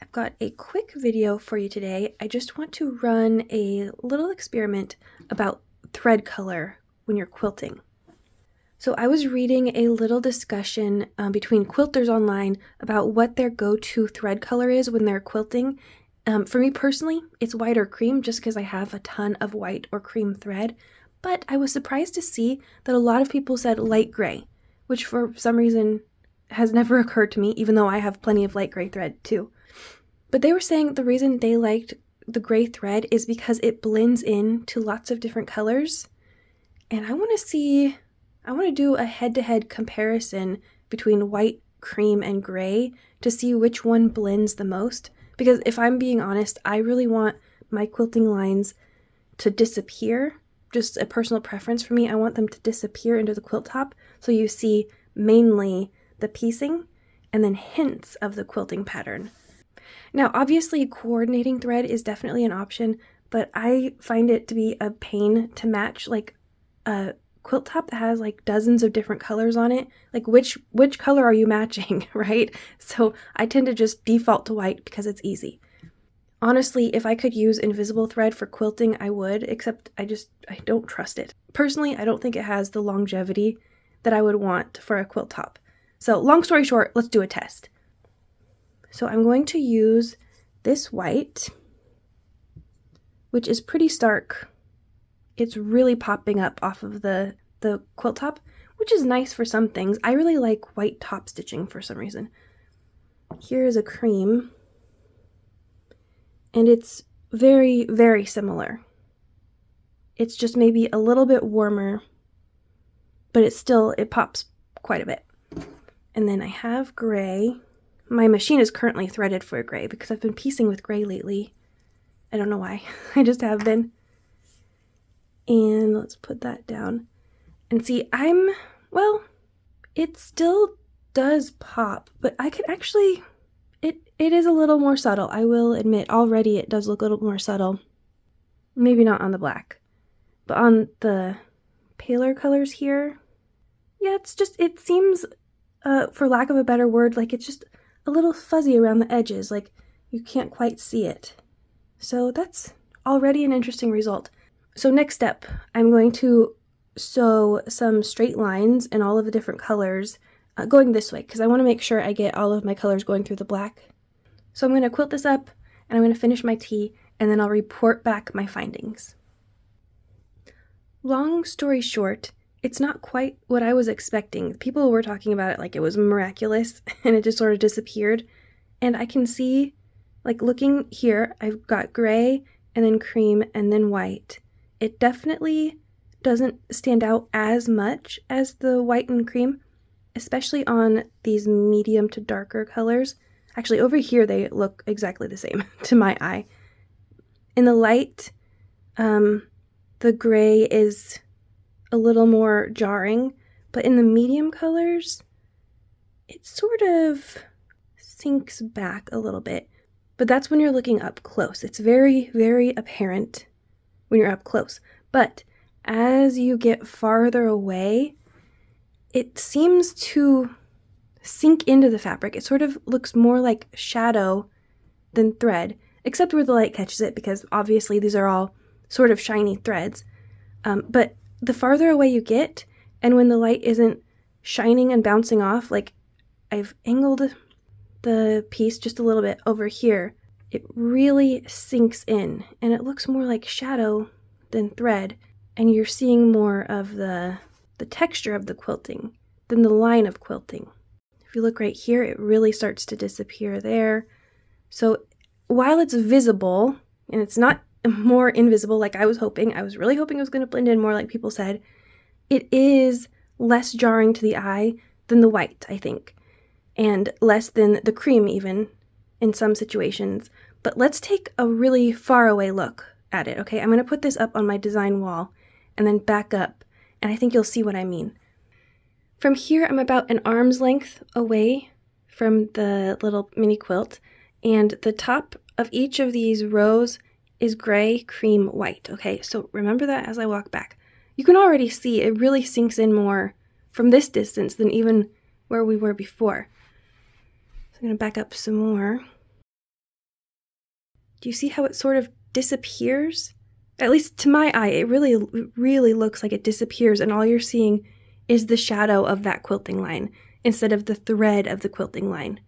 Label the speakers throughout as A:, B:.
A: I've got a quick video for you today. I just want to run a little experiment about thread color when you're quilting. So I was reading a little discussion between quilters online about what their go-to thread color is when they're quilting. For me personally, it's white or cream just because I have a ton of white or cream thread, but I was surprised to see that a lot of people said light gray, which for some reason has never occurred to me, even though I have plenty of light gray thread too. But they were saying the reason they liked the gray thread is because it blends in to lots of different colors. And I want to do a head-to-head comparison between white, cream, and gray to see which one blends the most. Because if I'm being honest, I really want my quilting lines to disappear. Just a personal preference for me. I want them to disappear into the quilt top. So you see mainly the piecing and then hints of the quilting pattern. Now, obviously, coordinating thread is definitely an option, but I find it to be a pain to match like a quilt top that has like dozens of different colors on it. Like which color are you matching, right? So I tend to just default to white because it's easy. Honestly, if I could use invisible thread for quilting, I would, except I don't trust it. Personally, I don't think it has the longevity that I would want for a quilt top. So long story short, let's do a test. So I'm going to use this white, which is pretty stark. It's really popping up off of the quilt top, which is nice for some things. I really like white top stitching for some reason. Here is a cream, and it's very, very similar. It's just maybe a little bit warmer, but it pops quite a bit. And then I have gray. My machine is currently threaded for gray because I've been piecing with gray lately. I don't know why. I just have been. And let's put that down. And see, it still does pop, but I can actually, it is a little more subtle. I will admit, already it does look a little more subtle. Maybe not on the black, but on the paler colors here, yeah, it seems, for lack of a better word, like it's just a little fuzzy around the edges, like you can't quite see it. So that's already an interesting result. So next step, I'm going to sew some straight lines in all of the different colors going this way because I want to make sure I get all of my colors going through the black. So I'm going to quilt this up and I'm going to finish my tea and then I'll report back my findings. Long story short, it's not quite what I was expecting. People were talking about it like it was miraculous and it just sort of disappeared. And I can see, like looking here, I've got gray and then cream and then white. It definitely doesn't stand out as much as the white and cream, especially on these medium to darker colors. Actually, over here they look exactly the same to my eye. In the light, the gray is a little more jarring, but in the medium colors, it sort of sinks back a little bit. But that's when you're looking up close. It's very, very apparent when you're up close. But as you get farther away, it seems to sink into the fabric. It sort of looks more like shadow than thread, except where the light catches it, because obviously these are all sort of shiny threads. But the farther away you get, and when the light isn't shining and bouncing off, like I've angled the piece just a little bit over here, it really sinks in, and it looks more like shadow than thread, and you're seeing more of the texture of the quilting than the line of quilting. If you look right here, it really starts to disappear there. So while it's visible, and it's not more invisible like I was hoping, I was really hoping it was going to blend in more like people said, it is less jarring to the eye than the white, I think, and less than the cream even in some situations. But let's take a really far away look at it, okay? I'm going to put this up on my design wall and then back up, and I think you'll see what I mean. From here, I'm about an arm's length away from the little mini quilt, and the top of each of these rows is gray, cream, white, okay? So remember that as I walk back. You can already see it really sinks in more from this distance than even where we were before. So I'm going to back up some more. Do you see how it sort of disappears? At least to my eye, it really looks like it disappears, and all you're seeing is the shadow of that quilting line instead of the thread of the quilting line.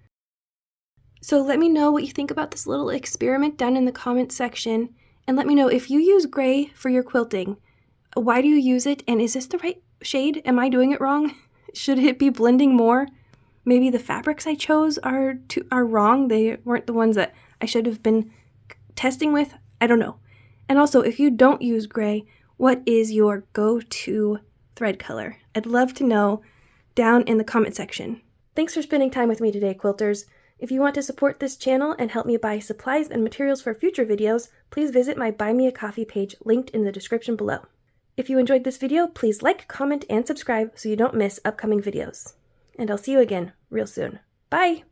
A: So let me know what you think about this little experiment down in the comments section, and let me know if you use gray for your quilting. Why do you use it, and is this the right shade? Am I doing it wrong? Should it be blending more? Maybe the fabrics I chose are wrong. They weren't the ones that I should have been testing with. I don't know. And also, if you don't use gray, what is your go-to thread color? I'd love to know down in the comment section. Thanks for spending time with me today, quilters. If you want to support this channel and help me buy supplies and materials for future videos, please visit my Buy Me a Coffee page linked in the description below. If you enjoyed this video, please like, comment, and subscribe so you don't miss upcoming videos. And I'll see you again real soon. Bye!